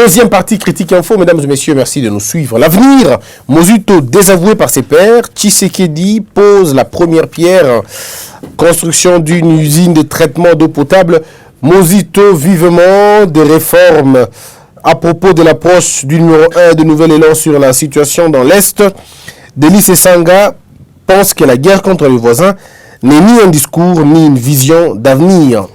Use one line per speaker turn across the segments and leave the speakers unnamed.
Deuxième partie, critique info. Mesdames et messieurs, merci de nous suivre. L'avenir, Mozuto désavoué par ses pairs. Tshisekedi pose la première pierre. Construction d'une usine de traitement d'eau potable. Mozuto vivement des réformes. À propos de l'approche du numéro 1 de Nouvel Élan sur la situation dans l'Est, Delis Sanga pense que la guerre contre les voisins n'est ni un discours ni une vision d'avenir.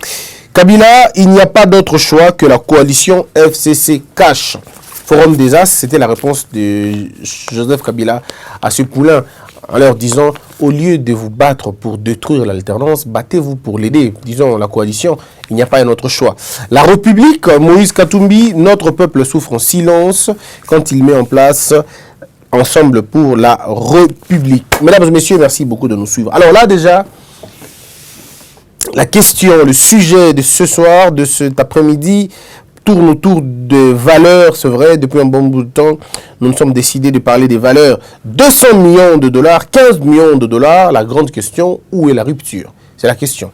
Kabila, il n'y a pas d'autre choix que la coalition FCC cash. Forum des As, c'était la réponse de Joseph Kabila à ce poulain en leur disant, au lieu de vous battre pour détruire l'alternance, battez-vous pour l'aider. Disons, la coalition, il n'y a pas un autre choix. La République, Moïse Katumbi, notre peuple souffre en silence quand il met en place Ensemble pour la République. Mesdames et messieurs, merci beaucoup de nous suivre. Alors là, déjà, la question, le sujet de ce soir, de cet après-midi, tourne autour de valeurs. C'est vrai, depuis un bon bout de temps, nous nous sommes décidés de parler des valeurs. 200 millions de dollars, 15 millions de dollars. La grande question, où est la rupture? C'est la question.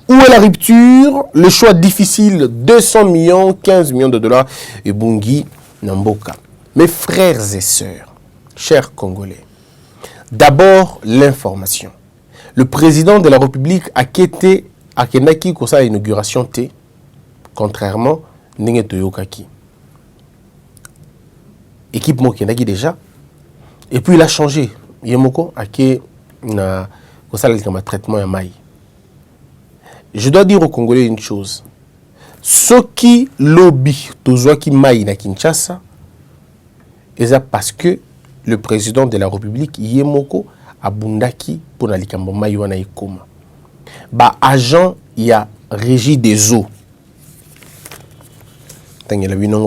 Où est la rupture? Le choix difficile, 200 millions, 15 millions de dollars. Et Bungi Namboka. Mes frères et sœurs, chers Congolais, d'abord l'information. Le président de la République a quitté à Kendaki pour sa inauguration T, contrairement Ndenge Toyokaki. Équipe mo Kendaki déjà. Et puis il a changé. Yemoko a qui na comme traitement à maille. Je dois dire aux Congolais une chose. Ceux qui lobby Tozoaki maille na Kinshasa, et ça parce que le président de la République Yemoko a bundaki pour na likambo maille wana ikoma. Ba agent il y a régie des eaux.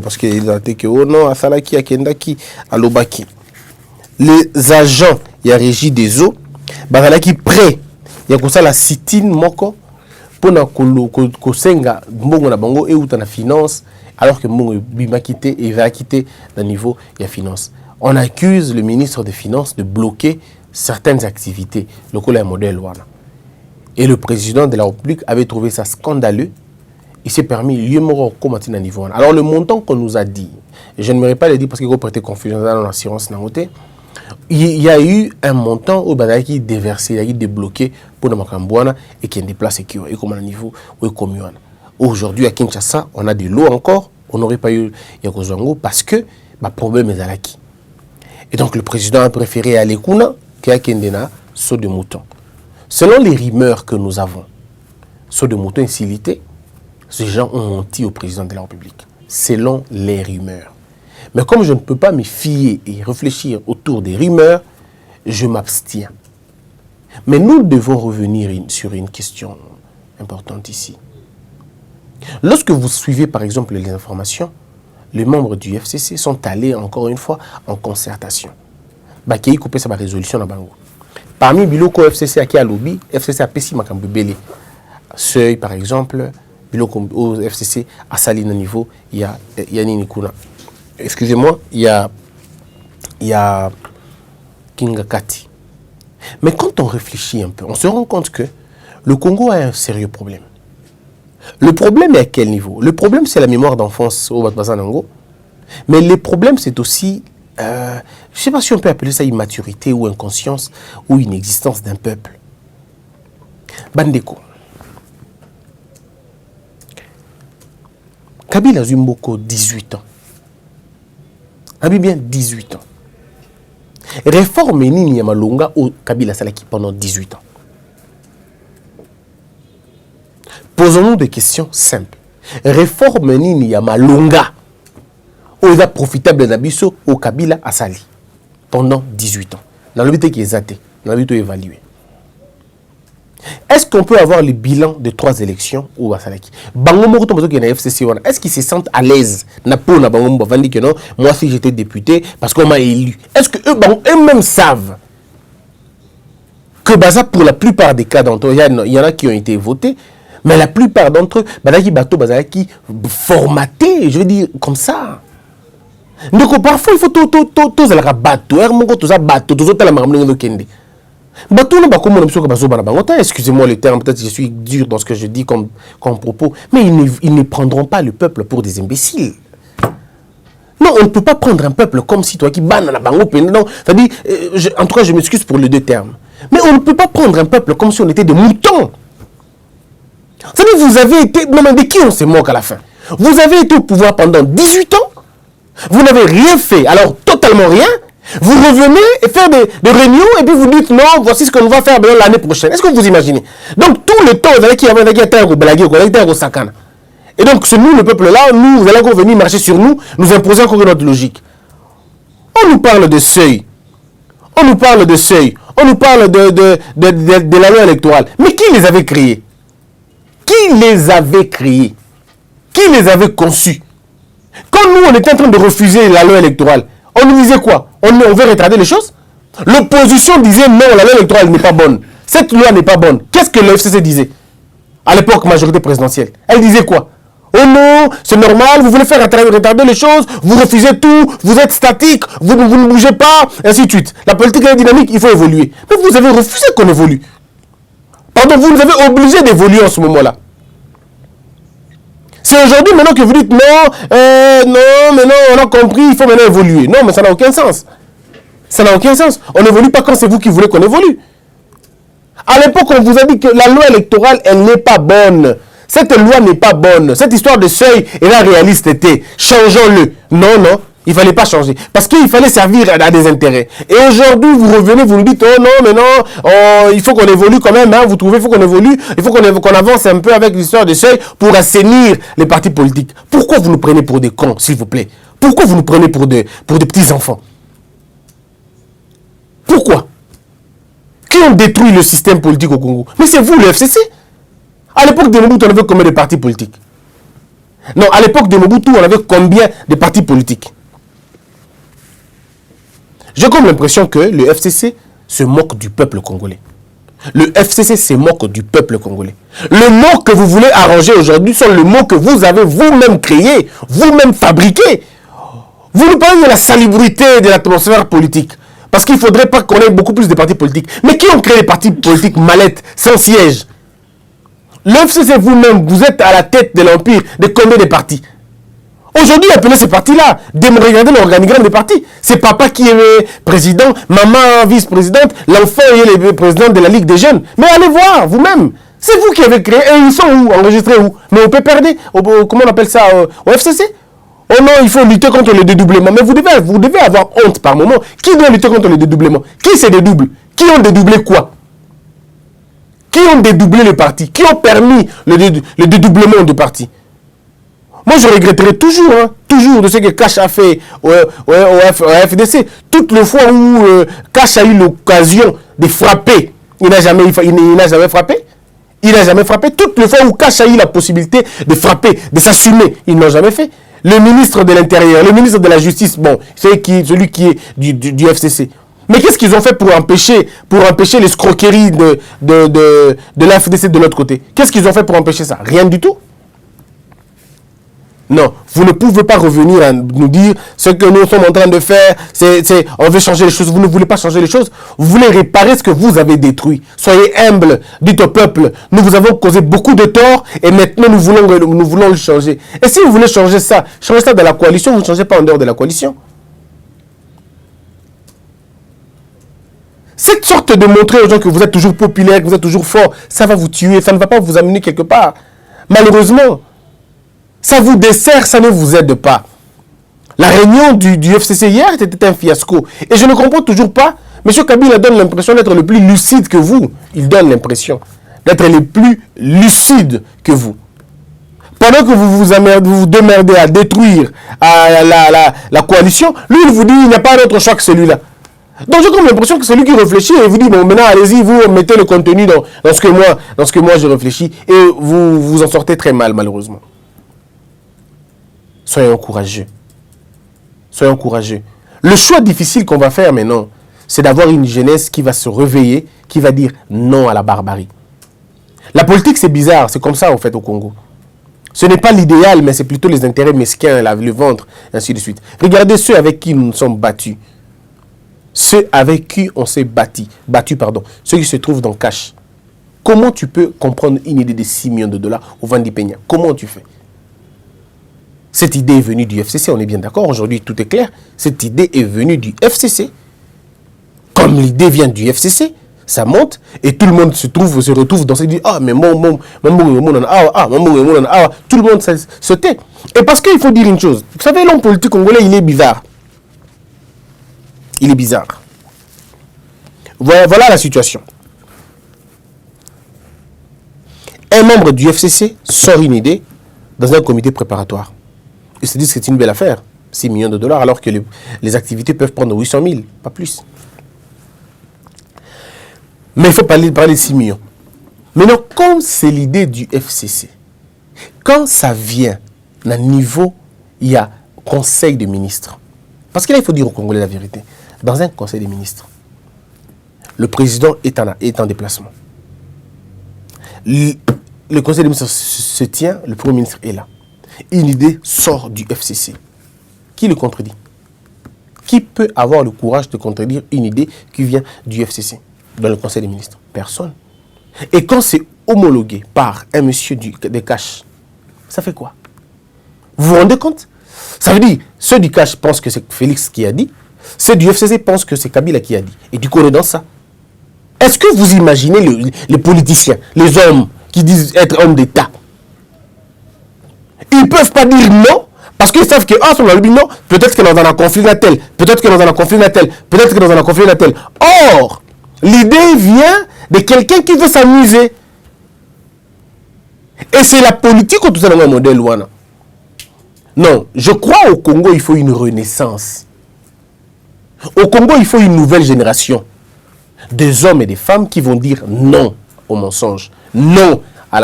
Parce que il a dit que oh non, Asalaki, Akendaki, Alobaki. Les agents il y a régie des eaux. Bazalaki prêt. Il y a comme ça la sitine moko pour na kosenga mbongo na bango et ou na finance alors que mbongo bima quitté et va quitter d'un niveau il y a finance. On accuse le ministre des Finances de bloquer certaines activités. Le coup là modèle wana. Et le président de la République avait trouvé ça scandaleux. Il s'est permis, à niveau. Alors le montant qu'on nous a dit, et je ne m'aurais pas le dire parce qu'il faut prêter confusion dans l'assurance nangote, il y a eu un montant au Badaï qui est déversé, il y a eu débloqué pour le Makambouana et qui est déplacé et comme à niveau ou comme aujourd'hui à Kinshasa, on a de l'eau encore, on n'aurait pas eu Yakozwango parce que le problème est à l'acquis. Et donc le président a préféré aller Kuna qu'à Kendena, saut de mouton. Selon les rumeurs que nous avons, saut de mouton insilité, ces gens ont menti au président de la République, selon les rumeurs. Mais comme je ne peux pas me fier et réfléchir autour des rumeurs, je m'abstiens. Mais nous devons revenir sur une question importante ici. Lorsque vous suivez par exemple les informations, les membres du FCC sont allés encore une fois en concertation. Qui a coupé sa résolution dans Bango. Parmi Biloko FCC à qui a lobby, FCC a Pessi Makambubele. Seuil par exemple, au FCC à Saline niveau, il y a Nini Kuna. Excusez-moi, il y a Kinga Kati. Mais quand on réfléchit un peu, on se rend compte que le Congo a un sérieux problème. Le problème est à quel niveau? Le problème, c'est la mémoire d'enfance au Batbazanango. Mais le problème, c'est aussi, je ne sais pas si on peut appeler ça immaturité ou inconscience ou inexistence d'un peuple. Bandeko. Kabila Zumboko, 18 ans. Bien 18 ans. Réforme Nini Yamalonga au Kabila Salaki pendant 18 ans. Posons-nous des questions simples. Réforme Nini Yamalonga au profitable d'Abisso au Kabila Asali pendant 18 ans. Dans le but qui est zaté, dans le but évalué. Est-ce qu'on peut avoir le bilan de 3 élections au Basalaki? Est-ce qu'ils se sentent à l'aise? Que non, moi si j'étais député, parce qu'on m'a élu. Est-ce que eux-mêmes savent que pour la plupart des cas d'entre eux, il y en a qui ont été votés, mais la plupart d'entre eux, Bazaki formaté, je veux dire, comme ça. Donc parfois, il faut tous les bateaux, excusez-moi le terme, peut-être que je suis dur dans ce que je dis comme propos, mais ils ne prendront pas le peuple pour des imbéciles. Non, on ne peut pas prendre un peuple comme si toi qui banne la bango. Non, c'est-à-dire, en tout cas, je m'excuse pour les deux termes. Mais on ne peut pas prendre un peuple comme si on était des moutons. C'est-à-dire, vous avez été... Non, mais de qui on se moque à la fin? Vous avez été au pouvoir pendant 18 ans. Vous n'avez rien fait. Alors, totalement rien. Vous revenez et faire des réunions et puis vous dites non, voici ce qu'on va faire l'année prochaine. Est-ce que vous imaginez? Donc, tout le temps, vous allez qui avait été au blaguer, vous allez au sakana. Et donc, c'est nous, le peuple-là, nous, vous allez encore venir marcher sur nous, nous imposer encore notre logique. On nous parle de seuil. On nous parle de seuil. On nous parle de la loi électorale. Mais qui les avait créés? Qui les avait créés? Qui les avait conçus? Quand nous, on était en train de refuser la loi électorale, on nous disait quoi? On veut retarder les choses? L'opposition disait non, la loi électorale n'est pas bonne. Cette loi n'est pas bonne. Qu'est-ce que le FCC disait? À l'époque, majorité présidentielle. Elle disait quoi? Oh non, c'est normal, vous voulez faire retarder les choses, vous refusez tout, vous êtes statique, vous ne bougez pas, et ainsi de suite. La politique est dynamique, il faut évoluer. Mais vous avez refusé qu'on évolue. Pardon, vous nous avez obligés d'évoluer en ce moment-là. C'est aujourd'hui maintenant que vous dites non, non, mais non, on a compris, il faut maintenant évoluer. Non, mais ça n'a aucun sens. Ça n'a aucun sens. On n'évolue pas quand c'est vous qui voulez qu'on évolue. À l'époque, on vous a dit que la loi électorale, elle n'est pas bonne. Cette loi n'est pas bonne. Cette histoire de seuil et la réaliste était. Changeons-le. Non, non, il ne fallait pas changer. Parce qu'il fallait servir à des intérêts. Et aujourd'hui, vous revenez, vous nous dites, oh non, mais non, oh, il faut qu'on évolue quand même. Hein, vous trouvez, il faut qu'on évolue. Il faut qu'on avance un peu avec l'histoire de seuil pour assainir les partis politiques. Pourquoi vous nous prenez pour des cons, s'il vous plaît? Pourquoi vous nous prenez pour des petits-enfants? Pourquoi? Qui ont détruit le système politique au Congo? Mais c'est vous, le FCC. À l'époque de Mobutu, on avait combien de partis politiques? Non, à l'époque de Mobutu, on avait combien de partis politiques? J'ai comme l'impression que le FCC se moque du peuple congolais. Le FCC se moque du peuple congolais. Les mots que vous voulez arranger aujourd'hui sont les mots que vous avez vous-même créés, vous-même fabriqués. Vous nous parlez de la salubrité de l'atmosphère politique. Parce qu'il ne faudrait pas qu'on ait beaucoup plus de partis politiques. Mais qui ont créé les partis politiques mallettes, sans siège? Le FCC vous-même, vous êtes à la tête de l'empire de combien de partis? Aujourd'hui, appelez ces partis-là. Regardez l'organigramme des partis. C'est papa qui est président, maman vice-présidente, l'enfant est le président de la Ligue des jeunes. Mais allez voir vous-même. C'est vous qui avez créé. Et ils sont où? Enregistrés où? Mais on peut perdre. Comment on appelle ça? Au FCC? Oh non, il faut lutter contre le dédoublement. Mais vous devez avoir honte par moment. Qui doit lutter contre le dédoublement? Qui se dédouble? Qui ont dédoublé quoi? Qui ont dédoublé le parti? Qui ont permis le dédoublement de parti? Moi, je regretterai toujours, hein, toujours de ce que Cash a fait au FDC. Toutes les fois où Cash a eu l'occasion de frapper, il n'a jamais frappé. Il n'a jamais frappé. Toutes les fois où Cash a eu la possibilité de frapper, de s'assumer, ils n'ont jamais fait. Le ministre de l'Intérieur, le ministre de la Justice, bon, c'est celui qui est du FCC. Mais qu'est-ce qu'ils ont fait pour empêcher l'escroquerie de l'FDC de l'autre côté? Qu'est-ce qu'ils ont fait pour empêcher ça? Rien du tout. Non, vous ne pouvez pas revenir à nous dire ce que nous sommes en train de faire, on veut changer les choses. Vous ne voulez pas changer les choses. Vous voulez réparer ce que vous avez détruit. Soyez humble, dites au peuple, nous vous avons causé beaucoup de tort et maintenant nous voulons le changer. Et si vous voulez changer ça dans la coalition, vous ne changez pas en dehors de la coalition. Cette sorte de montrer aux gens que vous êtes toujours populaire, que vous êtes toujours fort, ça va vous tuer, ça ne va pas vous amener quelque part. Malheureusement, ça vous dessert, ça ne vous aide pas. La réunion du FCC hier était un fiasco. Et je ne comprends toujours pas. M. Kabila donne l'impression d'être le plus lucide que vous. Il donne l'impression d'être le plus lucide que vous. Pendant que vous vous démerdez à détruire la coalition, lui, il vous dit qu'il n'y a pas d'autre choix que celui-là. Donc j'ai comme l'impression que c'est lui qui réfléchit et vous dit, bon, maintenant, allez-y, vous mettez le contenu dans ce que moi je réfléchis. Et vous en sortez très mal, malheureusement. Soyons courageux. Soyons courageux. Le choix difficile qu'on va faire maintenant, c'est d'avoir une jeunesse qui va se réveiller, qui va dire non à la barbarie. La politique, c'est bizarre. C'est comme ça, en fait, au Congo. Ce n'est pas l'idéal, mais c'est plutôt les intérêts mesquins, le ventre, ainsi de suite. Regardez ceux avec qui nous nous sommes battus. Ceux avec qui on s'est battu, ceux qui se trouvent dans Cash. Comment tu peux comprendre une idée de 6 millions de dollars au Vandi Peña? Comment tu fais? Cette idée est venue du FCC, on est bien d'accord, aujourd'hui tout est clair. Cette idée est venue du FCC. Comme l'idée vient du FCC, ça monte et tout le monde se retrouve dans cette idée. Ah, mais tout le monde se tait. Et parce qu'il faut dire une chose, vous savez, l'homme politique congolais, il est bizarre. Il est bizarre. Voilà la situation. Un membre du FCC sort une idée dans un comité préparatoire. Ils se disent que c'est une belle affaire, 6 millions de dollars, alors que les activités peuvent prendre 800 000, pas plus. Mais il faut parler de 6 millions. Maintenant, comme c'est l'idée du FCC, quand ça vient d'un niveau, il y a conseil des ministres. Parce que là, il faut dire aux Congolais la vérité. Dans un conseil des ministres, le président est en déplacement. Le conseil des ministres se tient, le premier ministre est là. Une idée sort du FCC. Qui le contredit? Qui peut avoir le courage de contredire une idée qui vient du FCC dans le conseil des ministres? Personne. Et quand c'est homologué par un monsieur des Cash, ça fait quoi? Vous vous rendez compte? Ça veut dire, ceux du Cash pensent que c'est Félix qui a dit, ceux du FCC pensent que c'est Kabila qui a dit. Et du coup, on est dans ça. Est-ce que vous imaginez les politiciens, les hommes qui disent être hommes d'État? Ils ne peuvent pas dire non, parce qu'ils savent que, sur le lobby, non, peut-être que dans un conflit d'un tel, peut-être que dans un conflit d'un tel, peut-être que dans un conflit d'un tel. Or, l'idée vient de quelqu'un qui veut s'amuser. Et c'est la politique ou tout ça dans un modèle ouana. Non, je crois au Congo, il faut une renaissance. Au Congo, il faut une nouvelle génération. Des hommes et des femmes qui vont dire non au mensonge, non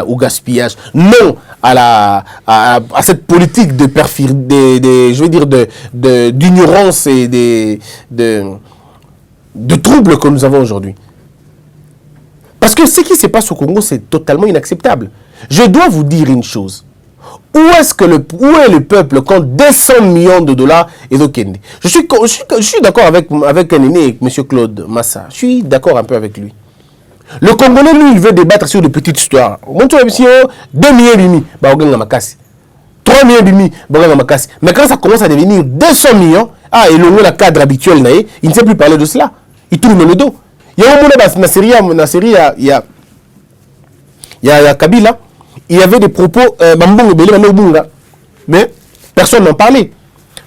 au gaspillage, non à cette politique de d'ignorance et de troubles que nous avons aujourd'hui. Parce que ce qui se passe au Congo, c'est totalement inacceptable. Je dois vous dire une chose. Où est le peuple quand 200 millions de dollars est au Kenya? Je suis d'accord avec un aîné, M. Claude Massa. Je suis d'accord un peu avec lui. Le Congolais, lui, il veut débattre sur des petites histoires. 2 millions, 3 millions, mais quand ça commence à devenir 200 millions, et le cadre habituel, il ne sait plus parler de cela. Il tourne le dos. Il y a un série, il y a Kabila, il y avait des propos, mais personne n'en parlait.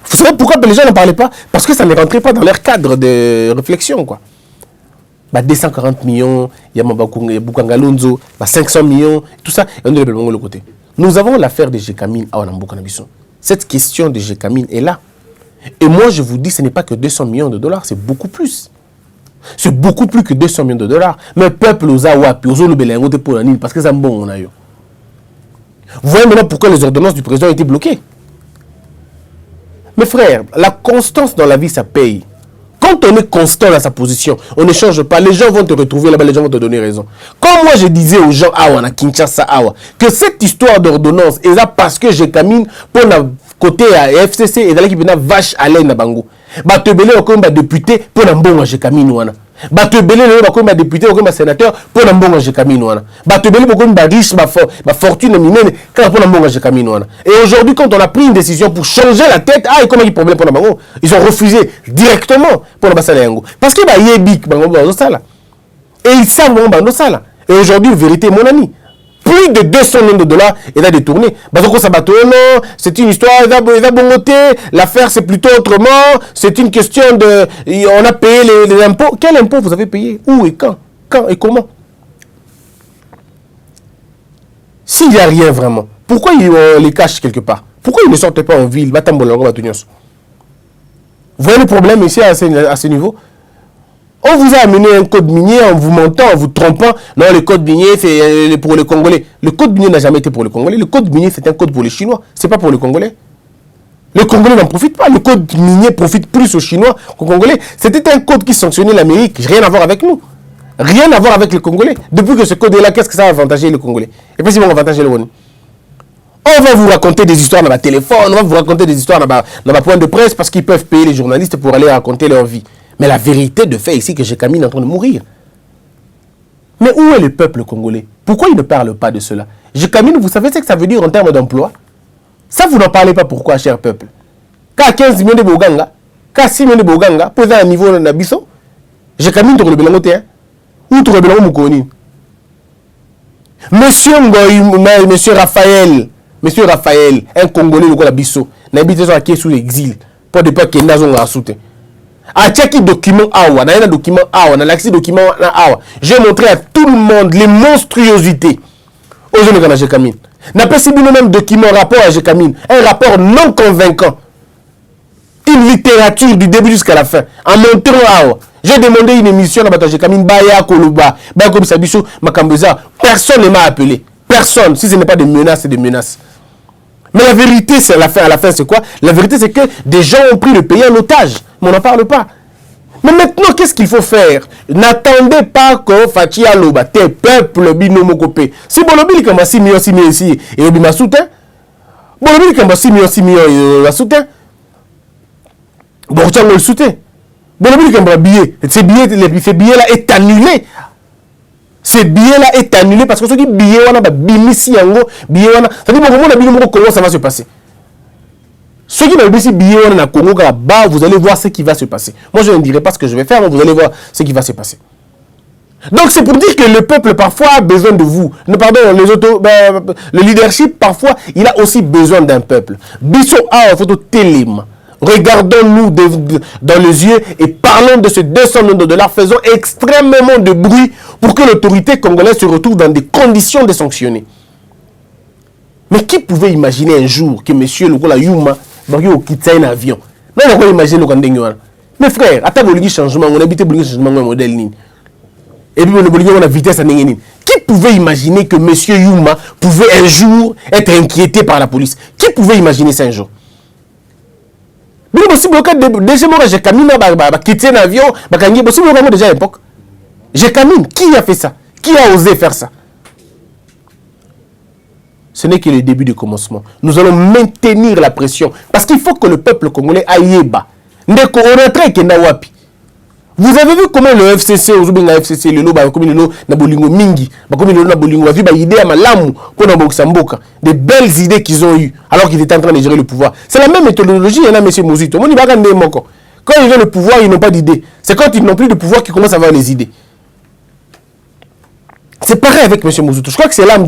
Vous savez pourquoi les gens n'en parlaient pas? Parce que ça ne rentrait pas dans leur cadre de réflexion, quoi. 240 millions, il y a Boukangalonzo, 500 millions, tout ça, et on est de l'autre côté. Nous avons l'affaire de Gécamine à Wanamboukanabisson. Cette question de Gécamine est là. Et moi, je vous dis, ce n'est pas que 200 millions de dollars, c'est beaucoup plus. C'est beaucoup plus que 200 millions de dollars. Mais peuple aux Awapi, aux Olubelengo, pour la Nil, parce que c'est un bon, on a eu. Vous voyez maintenant pourquoi les ordonnances du président ont été bloquées. Mes frères, la constance dans la vie, ça paye. Quand on est constant dans sa position, on ne change pas. Les gens vont te retrouver là-bas, les gens vont te donner raison. Comme moi, je disais aux gens, à Kinshasa, que cette histoire d'ordonnance est là parce que j'ai camine pour le côté à FCC et dans qui a vache à l'aine à Bango. Te belé comme député pour un bon j'ai camine ouana. Te belé comme député ou comme sénateur pour un bon j'ai camine ouana. Te belé comme riche ma fortune mine pour un bon j'ai camine ouana. Et aujourd'hui, quand on a pris une décision pour changer la tête, et comment il y a problème pour Bango, ils ont refusé directement pour le Bassaléango. Parce qu'il y a big Bango dans ça là. Et ils savent Bango ça là. Et aujourd'hui, vérité, mon ami. Plus de 200 millions de dollars et là détourné. C'est une histoire, l'affaire c'est plutôt autrement, c'est une question de... On a payé les impôts. Quel impôt vous avez payé? Où et quand? Quand et comment? S'il n'y a rien vraiment, pourquoi ils les cachent quelque part? Pourquoi ils ne sortent pas en ville? Vous voyez le problème ici à ce niveau? On vous a amené un code minier en vous mentant, en vous trompant. Non, le code minier, c'est pour les Congolais. Le code minier n'a jamais été pour les Congolais. Le code minier, c'est un code pour les Chinois. Ce n'est pas pour les Congolais. Les Congolais n'en profitent pas. Le code minier profite plus aux Chinois qu'aux Congolais. C'était un code qui sanctionnait l'Amérique. Rien à voir avec nous. Rien à voir avec les Congolais. Depuis que ce code est là, qu'est-ce que ça va avantager les Congolais? Et puis, ils vont avantager les Congolais. On va vous raconter des histoires dans ma téléphone. On va vous raconter des histoires dans ma point de presse parce qu'ils peuvent payer les journalistes pour aller raconter leur vie. Mais la vérité de fait ici que Gécamine est en train de mourir. Mais où est le peuple congolais? Pourquoi il ne parle pas de cela? Gécamine, vous savez ce que ça veut dire en termes d'emploi? Ça, vous n'en parlez pas. Pourquoi, cher peuple? Quand 15 millions de Boganga, quand 6 millions de Boganga, posez un niveau de Nabiso, j'ai quand même le Belangote, hein? Ou tu rebelles Moukoni? Monsieur Ngoy, monsieur Raphaël, un Congolais, le Bisso, n'habite sur la quai sous l'exil, pour ne pas qu'il y ait un soutien. A checké document awa, na un document awa, na l'accès document awa. J'ai montré à tout le monde les monstruosités aux jeunes de Jekamine. N'a pas subi même document rapport à Jekamine, un rapport non convaincant. Une littérature du début jusqu'à la fin. En montrant awa, j'ai demandé une émission à Jekamine, Baya Koluba, Baya comme Sabiso, Makambeza. Personne ne m'a appelé. Personne. Si ce n'est pas des menaces, c'est des menaces. Mais la vérité, c'est à la fin, c'est quoi? La vérité, c'est que des gens ont pris le pays en otage. Mais on n'en parle pas. Mais maintenant, qu'est-ce qu'il faut faire? N'attendez pas que Fatia Loba, tes peuples, binomokopé. Si Bolobi, comme si mieux ici, et Obi ma soutien. Bolobi, comme si mieux la soutien. Bon, tu as le soutien. Bolobi, comme billet. Ces billets-là est annulé. Ce billet-là est annulé parce que ceux qui billet wana ba bimisi yango billet wana ça dit bon comment ça va se passer. Ceux qui ba bimisi billet wana na Congo là-bas, vous allez voir ce qui va se passer. Moi je ne dirai pas ce que je vais faire, mais vous allez voir ce qui va se passer. Donc c'est pour dire que le peuple parfois a besoin de vous. Pardon, le leadership parfois il a aussi besoin d'un peuple. Biso a photo télim. Regardons-nous dans les yeux et parlons de ce 200 millions de dollars. Faisons extrêmement de bruit pour que l'autorité congolaise se retrouve dans des conditions de sanctionner. Mais qui pouvait imaginer un jour que M. Lokola Yuma va quitter un avion? Non, on va imaginer le Kandengwana. Mes frères, à table de changement, on habite le changement de modèle. Et puis on a la vitesse à Nengenin. Qui pouvait imaginer que M. Yuma pouvait un jour être inquiété par la police? Qui pouvait imaginer ça un jour? Déjà, moi, j'ai caminé, quitter un avion, déjà à l'époque. J'ai caminé. Qui a fait ça? Qui a osé faire ça? Ce n'est que le début du commencement. Nous allons maintenir la pression. Parce qu'il faut que le peuple congolais aille bas. Vous avez vu comment le FCC, le Loba, comme le Nabolingo Mingi, comme le Nabolingo a vu des idées à Malamu pour Namboka, des belles idées qu'ils ont eues alors qu'ils étaient en train de gérer le pouvoir. C'est la même méthodologie, il y en a M. Mozito. Quand ils ont le pouvoir, ils n'ont pas d'idées. C'est quand ils n'ont plus de pouvoir qu'ils commencent à avoir les idées. C'est pareil avec M. Mozito. Je crois que c'est l'âme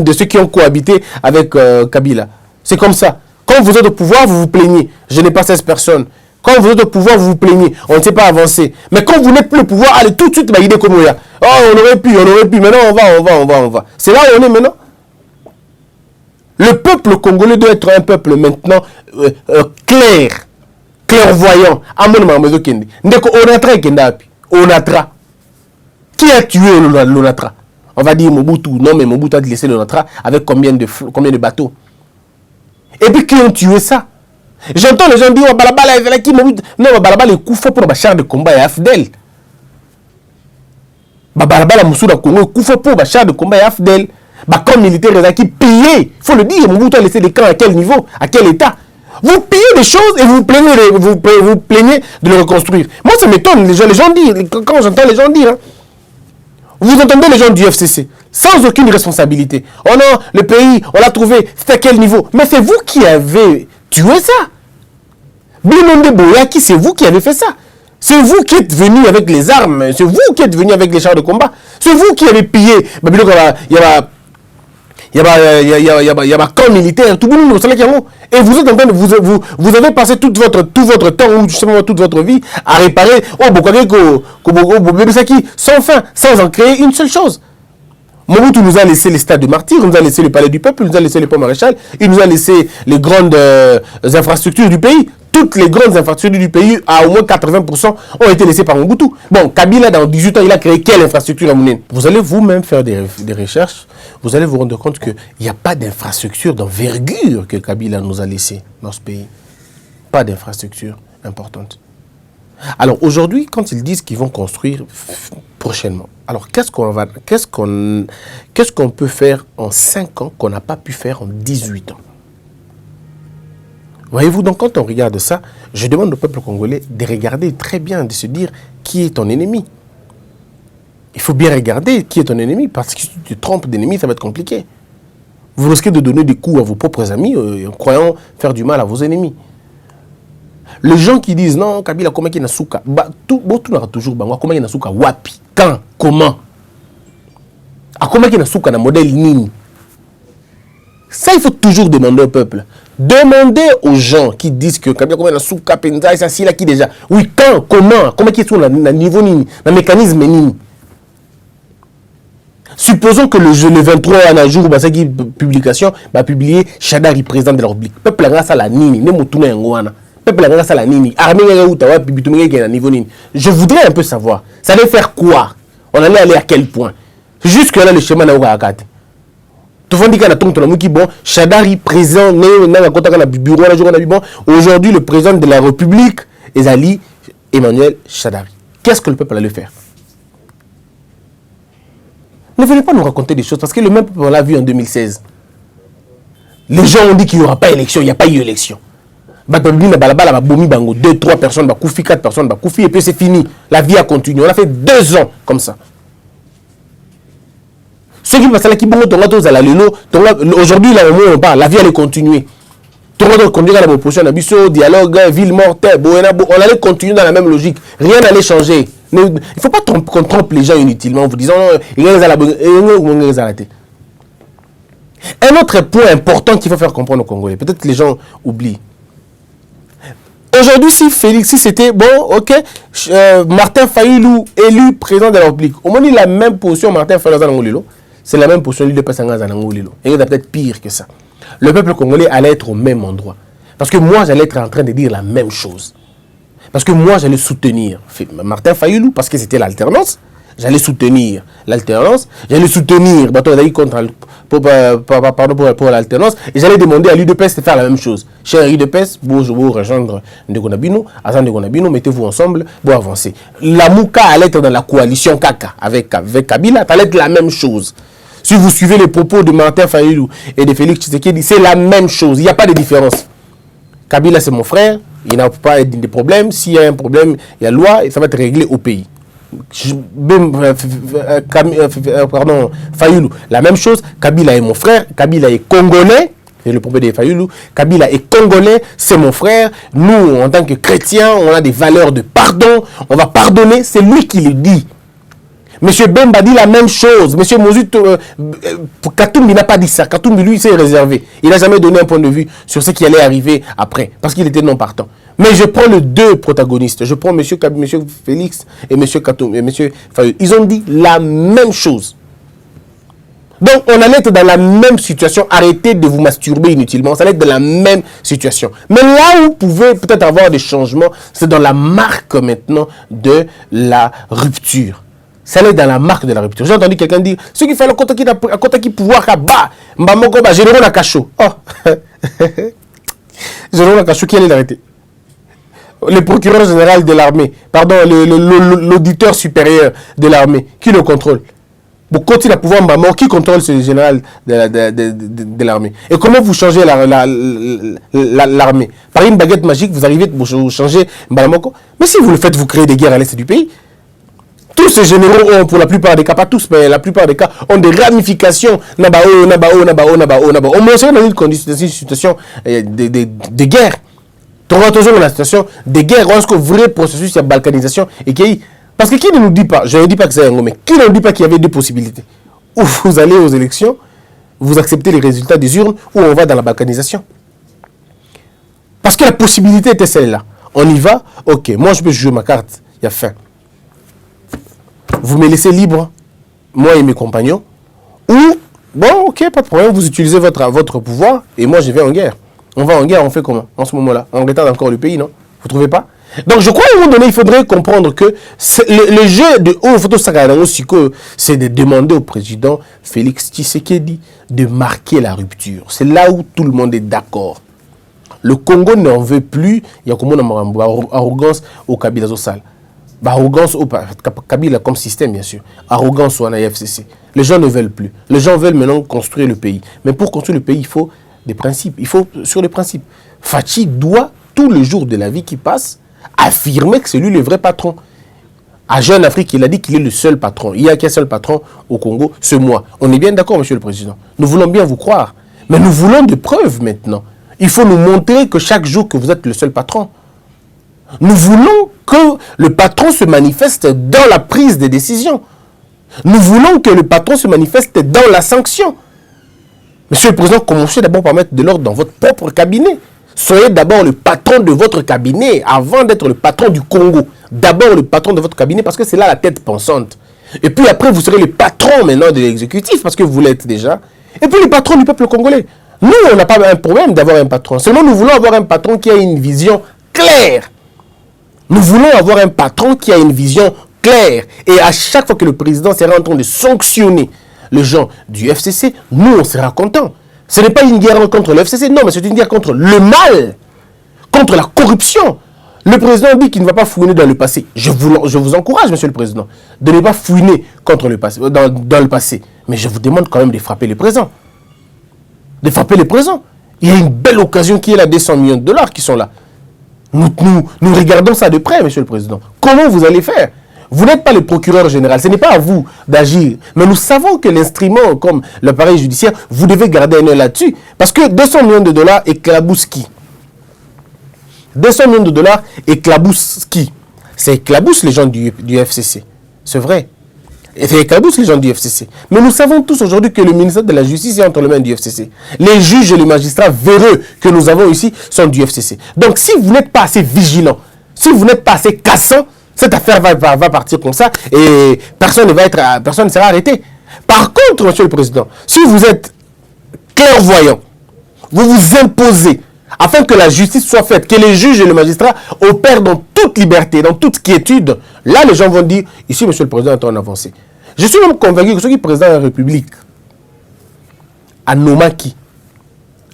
de ceux qui ont cohabité avec Kabila. C'est comme ça. Quand vous êtes au pouvoir, vous vous plaignez. Je n'ai pas 16 personnes. Quand vous êtes au pouvoir, vous vous plaignez. On ne sait pas avancer. Mais quand vous n'êtes plus au pouvoir, allez tout de suite, idée comme il y a. Oh, on aurait pu. Maintenant, on va. C'est là où on est maintenant. Le peuple congolais doit être un peuple maintenant clairvoyant. Onatra. Qui a tué l'Onatra? On va dire Mobutu. Non, mais Mobutu a laissé l'Onatra avec combien de bateaux? Et puis qui ont tué ça? J'entends les gens dire oh, balabala qui non balabala coup fort pour le char de combat et Afdel. Balabala Moussouda Congo coup fort pour le char de combat et Afdel. Comme militaire qui pillait, il faut le dire, Mobutu a laissé des camps à quel niveau, à quel état? Vous pillez des choses et vous plaignez de le reconstruire. Moi ça m'étonne, les gens disent, quand j'entends les gens dire, hein, vous entendez les gens du FCC, sans aucune responsabilité. Oh non, le pays, on l'a trouvé, c'est à quel niveau? Mais c'est vous qui avez tué ça. Binomde Boyaki, c'est vous qui avez fait ça. C'est vous qui êtes venu avec les armes. C'est vous qui êtes venu avec les chars de combat. C'est vous qui avez pillé. Il y a un camp militaire. Tout le monde et vous êtes en train de vous avez passé tout votre temps ou justement toute votre vie à réparer sans fin, sans en créer une seule chose. Mobutu nous a laissé les stades de martyrs, il nous a laissé le palais du peuple, il nous a laissé le pont maréchal, il nous a laissé les grandes infrastructures du pays. Toutes les grandes infrastructures du pays, à au moins 80%, ont été laissées par Mobutu. Bon, Kabila, dans 18 ans, il a créé quelle infrastructure à Mounine? Vous allez vous-même faire des recherches, vous allez vous rendre compte qu'il n'y a pas d'infrastructure d'envergure que Kabila nous a laissé dans ce pays. Pas d'infrastructure importante. Alors aujourd'hui, quand ils disent qu'ils vont construire prochainement, alors qu'est-ce qu'on peut faire en 5 ans qu'on n'a pas pu faire en 18 ans? Voyez-vous, donc quand on regarde ça, je demande au peuple congolais de regarder très bien, de se dire qui est ton ennemi. Il faut bien regarder qui est ton ennemi, parce que si tu te trompes d'ennemi, ça va être compliqué. Vous risquez de donner des coups à vos propres amis en croyant faire du mal à vos ennemis. Les gens qui disent non, Kabila, comment il y a souka, tout n'a toujours comment il y a souka, wapi, quand, comment. Comment il y a souka dans modèle nini. Ça, il faut toujours demander au peuple. Demandez aux gens qui disent que Kabila, comment il y a souka, penza, ça, si là, qui déjà. Oui, quand, comment il y a souka, dans niveau nini, dans le mécanisme nini. Supposons que le 23 un jour, bah, qui publication, va publier Chadari, président de la République. Peuple a ça la nini, ne motuna yangoana. Peuple a ça la nini. Armée utawa pibitumé qui est à niveau nini. Je voudrais un peu savoir. Ça allait faire quoi? On allait aller à quel point? Jusque là le schéma n'a pas akate. Tout le monde dit qu'il y a un qui bon, Chadari, président, aujourd'hui le président de la République, Ezali Emmanuel Chadari. Qu'est-ce que le peuple allait faire? Ne venez pas nous raconter des choses, parce que le même peuple, on l'a vu en 2016. Les gens ont dit qu'il n'y aura pas élection, il n'y a pas eu élection. 2, 3 personnes, 4 personnes, et puis c'est fini. La vie a continué. On a fait 2 ans comme ça. Ceux qui passent là, qui aujourd'hui, là, on parle, la vie allait continuer. Tout le monde conduira la proposition, dialogue, ville morte, on allait continuer dans la même logique. Rien n'allait changer. Il ne faut pas qu'on trompe les gens inutilement en vous disant un autre point important qu'il faut faire comprendre aux Congolais, peut-être que les gens oublient. Aujourd'hui, si c'était bon, ok, Martin Fayulu élu président de la République, au moins il a la même position, Martin Fayulu, c'est la même position, lui de Passanga Zanangolilo. Et il y a peut-être pire que ça. Le peuple congolais allait être au même endroit. Parce que moi, j'allais être en train de dire la même chose. Parce que moi, j'allais soutenir Martin Fayulu, parce que c'était l'alternance. J'allais soutenir l'alternance. J'allais soutenir pour l'alternance. Et j'allais demander à l'UDPS de faire la même chose. Cher UDPS, vous rejoindre Ndegonabino, Azan Ndegonabino, mettez-vous ensemble pour avancer. La Mouka allait être dans la coalition Kaka avec Kabila, ça allait être la même chose. Si vous suivez les propos de Martin Fayulu et de Félix Tshisekedi, c'est la même chose. Il n'y a pas de différence. Kabila, c'est mon frère. Il n'a pas de problème. S'il y a un problème, il y a loi et ça va être réglé au pays. Pardon, Fayulu, la même chose. Kabila est mon frère. Kabila est congolais. C'est le problème de Fayulu. Kabila est congolais, c'est mon frère. Nous, en tant que chrétiens, on a des valeurs de pardon. On va pardonner. C'est lui qui le dit. Monsieur Bemba dit la même chose. Monsieur Mouzut, Katumbi n'a pas dit ça. Katumbi, lui, s'est réservé. Il n'a jamais donné un point de vue sur ce qui allait arriver après, parce qu'il était non partant. Mais je prends les 2 protagonistes. Je prends monsieur Félix et monsieur Katumbi et monsieur Fayulu. Ils ont dit la même chose. Donc, on allait être dans la même situation. Arrêtez de vous masturber inutilement. Ça allait être dans la même situation. Mais là où vous pouvez peut-être avoir des changements, c'est dans la marque maintenant de la rupture. Ça allait dans la marque de la rupture. J'ai entendu quelqu'un dire ce qu'il fallait à qui pouvoir bah Général Nakacho. Oh Général Nakacho qui allait l'arrêter. Le procureur général de l'armée, pardon, l'auditeur supérieur de l'armée, qui le contrôle. Pour continuer à pouvoir qui contrôle ce général de l'armée. Et comment vous changez l'armée? Par une baguette magique, vous arrivez à changer Mbamoko. Mais si vous le faites, vous créez des guerres à l'est du pays. Tous ces généraux ont, pour la plupart des cas, pas tous, mais la plupart des cas, ont des ramifications. On mentionne dans une situation de guerre. Toujours dans la situation de guerre, lorsque vrai processus de balkanisation et qui. Parce que qui ne nous dit pas, je ne dis pas que c'est un homme, mais qui ne nous dit pas qu'il y avait 2 possibilités? Ou vous allez aux élections, vous acceptez les résultats des urnes, ou on va dans la balkanisation. Parce que la possibilité était celle-là. On y va, ok, moi je peux jouer ma carte, il y a fin. Vous me laissez libre, moi et mes compagnons, ou, bon, ok, pas de problème, vous utilisez votre pouvoir, et moi je vais en guerre. On va en guerre, on fait comment en ce moment-là? On retarde encore le pays, non? Vous ne trouvez pas? Donc je crois qu'à un moment donné, il faudrait comprendre que le jeu de haut photo c'est de demander au président Félix Tshisekedi de marquer la rupture. C'est là où tout le monde est d'accord. Le Congo n'en veut plus, il y a comme une arrogance au Kabila Zosal. Arrogance au Kabila comme système, bien sûr. Arrogance au FCC. Les gens ne veulent plus. Les gens veulent maintenant construire le pays. Mais pour construire le pays, il faut des principes. Il faut, sur les principes. Fachi doit, tous les jours de la vie qui passe, affirmer que c'est lui le vrai patron. À Jeune Afrique, il a dit qu'il est le seul patron. Il n'y a qu'un seul patron au Congo, c'est moi. On est bien d'accord, monsieur le président. Nous voulons bien vous croire. Mais nous voulons des preuves maintenant. Il faut nous montrer que chaque jour que vous êtes le seul patron. Nous voulons que le patron se manifeste dans la prise des décisions. Nous voulons que le patron se manifeste dans la sanction. Monsieur le Président, commencez d'abord par mettre de l'ordre dans votre propre cabinet. Soyez d'abord le patron de votre cabinet avant d'être le patron du Congo. D'abord le patron de votre cabinet parce que c'est là la tête pensante. Et puis après, vous serez le patron maintenant de l'exécutif parce que vous l'êtes déjà. Et puis le patron du peuple congolais. Nous, on n'a pas un problème d'avoir un patron. Seulement, nous voulons avoir un patron qui a une vision claire. Nous voulons avoir un patron qui a une vision claire. Et à chaque fois que le président sera en train de sanctionner les gens du FCC, nous, on sera contents. Ce n'est pas une guerre contre le FCC, non, mais c'est une guerre contre le mal, contre la corruption. Le président dit qu'il ne va pas fouiner dans le passé. Je vous encourage, monsieur le président, de ne pas fouiner contre le passé, dans le passé. Mais je vous demande quand même de frapper le présent. De frapper le présent. Il y a une belle occasion qui est là, 200 millions de dollars qui sont là. Nous regardons ça de près, monsieur le président. Comment vous allez faire? Vous n'êtes pas le procureur général, ce n'est pas à vous d'agir. Mais nous savons que l'instrument, comme l'appareil judiciaire, vous devez garder un œil là-dessus. Parce que 200 millions de dollars éclaboussent qui? 200 millions de dollars éclaboussent qui? Ça éclabousse les gens du FCC. C'est vrai. Et ça éclabousse les gens du FCC. Mais nous savons tous aujourd'hui que le ministère de la Justice est entre les mains du FCC. Les juges et les magistrats véreux que nous avons ici sont du FCC. Donc si vous n'êtes pas assez vigilant, si vous n'êtes pas assez cassant, cette affaire va partir comme ça et personne ne sera arrêté. Par contre, monsieur le président, si vous êtes clairvoyant, vous vous imposez afin que la justice soit faite, que les juges et les magistrats opèrent dans toute liberté, dans toute quiétude, là les gens vont dire, ici monsieur le président est en avancé. Je suis même convaincu que ceux qui président de la République, à Nomaki,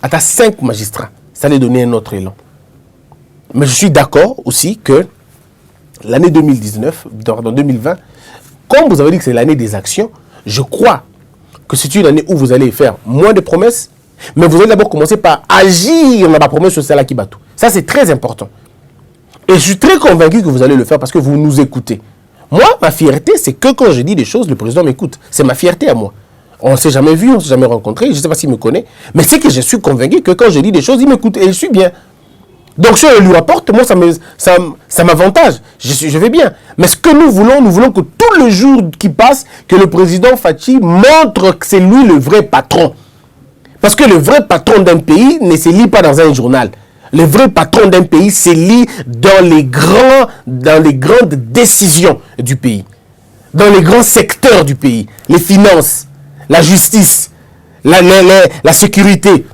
à 5 magistrats, ça allait donner un autre élan. Mais je suis d'accord aussi que l'année 2019, dans 2020, comme vous avez dit que c'est l'année des actions, je crois que c'est une année où vous allez faire moins de promesses, mais vous allez d'abord commencer par agir dans la promesse sociale à Kibatou. Ça, c'est très important. Et je suis très convaincu que vous allez le faire parce que vous nous écoutez. Moi, ma fierté, c'est que quand je dis des choses, le président m'écoute. C'est ma fierté à moi. On ne s'est jamais vu, on ne s'est jamais rencontré, je ne sais pas s'il me connaît, mais c'est que je suis convaincu que quand je dis des choses, il m'écoute et je suis bien. Donc, si on lui rapporte, moi, ça m'avantage. Je vais bien. Mais ce que nous voulons que tout le jour qui passe, que le président Fachi montre que c'est lui le vrai patron. Parce que le vrai patron d'un pays ne se lit pas dans un journal. Le vrai patron d'un pays se lit dans les grandes décisions du pays. Dans les grands secteurs du pays. Les finances, la justice, la sécurité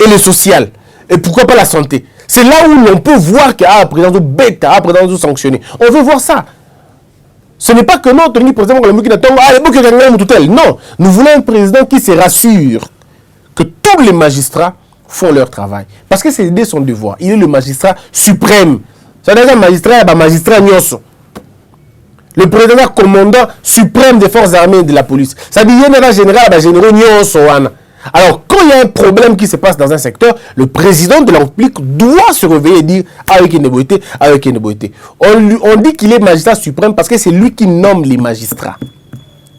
et le social. Et pourquoi pas la santé? C'est là où l'on peut voir qu'il y a un président bête, un président sanctionné. On veut voir ça. Ce n'est pas que non, Tony, président, non, nous voulons un président qui se rassure que tous les magistrats font leur travail. Parce que c'est son devoir. Il est le magistrat suprême. C'est-à-dire un magistrat nyonso. Le président commandant suprême des forces armées et de la police. C'est-à-dire qu'il y a un général, généraux nyonso. Alors, quand il y a un problème qui se passe dans un secteur, le président de la République doit se réveiller et dire avec une beauté, avec une beauté. On dit qu'il est magistrat suprême parce que c'est lui qui nomme les magistrats.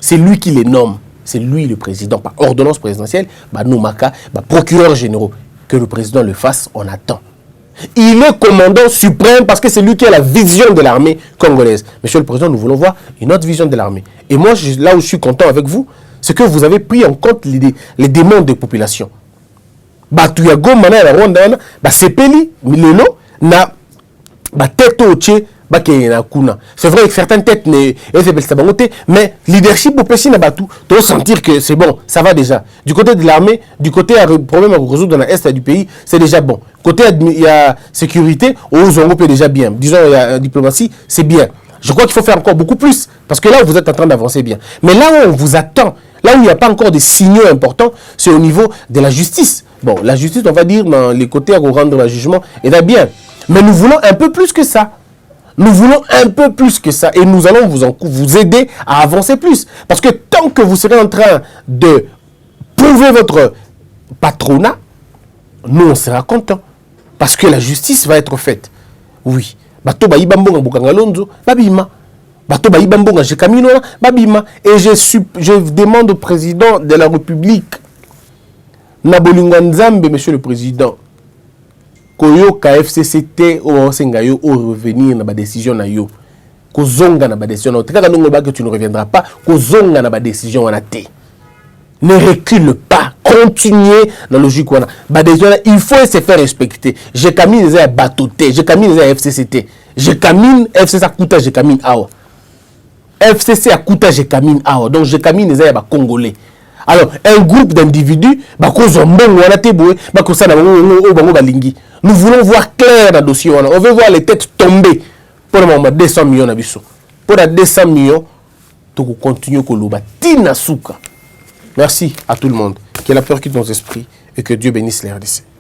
C'est lui qui les nomme. C'est lui le président, par ordonnance présidentielle, Noumaka, procureur général. Que le président le fasse, on attend. Il est commandant suprême parce que c'est lui qui a la vision de l'armée congolaise. Monsieur le président, nous voulons voir une autre vision de l'armée. Et moi, là où je suis content avec vous, c'est que vous avez pris en compte les demandes des populations. Batuyago, Mana, la Rwanda, Sepeli, Milelo, na tête au tché, c'est vrai que certaines têtes mais leadership pour passer Nabatou, doit sentir que c'est bon, ça va déjà. Du côté de l'armée, du côté à problème à résoudre dans l'est du pays, c'est déjà bon. Côté il y a sécurité, aux Zongo déjà bien. Disons il y a diplomatie, c'est bien. Je crois qu'il faut faire encore beaucoup plus parce que là vous êtes en train d'avancer bien. Mais là où on vous attend, là où il n'y a pas encore de signaux importants, c'est au niveau de la justice. Bon, la justice, on va dire dans les côtés à rendre le jugement, est là bien. Mais nous voulons un peu plus que ça. Nous voulons un peu plus que ça et nous allons vous aider à avancer plus. Parce que tant que vous serez en train de prouver votre patronat, nous on sera contents. Parce que la justice va être faite. Oui. Bato ba ibambonga bukangalonzo, babima. Bato ba ibambonga jekaminola, babima. Et je demande au président de la République na bolingo nzambe monsieur le président koyoka FCCT o senga yo o revenir na ba décision na yo kozonga na ba décision na kaka ndongo ba que tu ne reviendras pas kozonga na ba décision wana te. Ne recule pas, continuez dans la logique wana ba décision il faut se faire respecter. Je camine les batoté, je camine les FCCT, je camine FCC akuta je camine awa. FCC akuta je camine awa. Donc je camine les ba congolais. Alors, un groupe d'individus, nous voulons voir clair dans le dossier. On veut voir les têtes tomber. Pour le moment, 200 millions. Pour les 200 millions, nous continuons à Merci à tout le monde. Que la peur quitte nos esprits et que Dieu bénisse les RDC.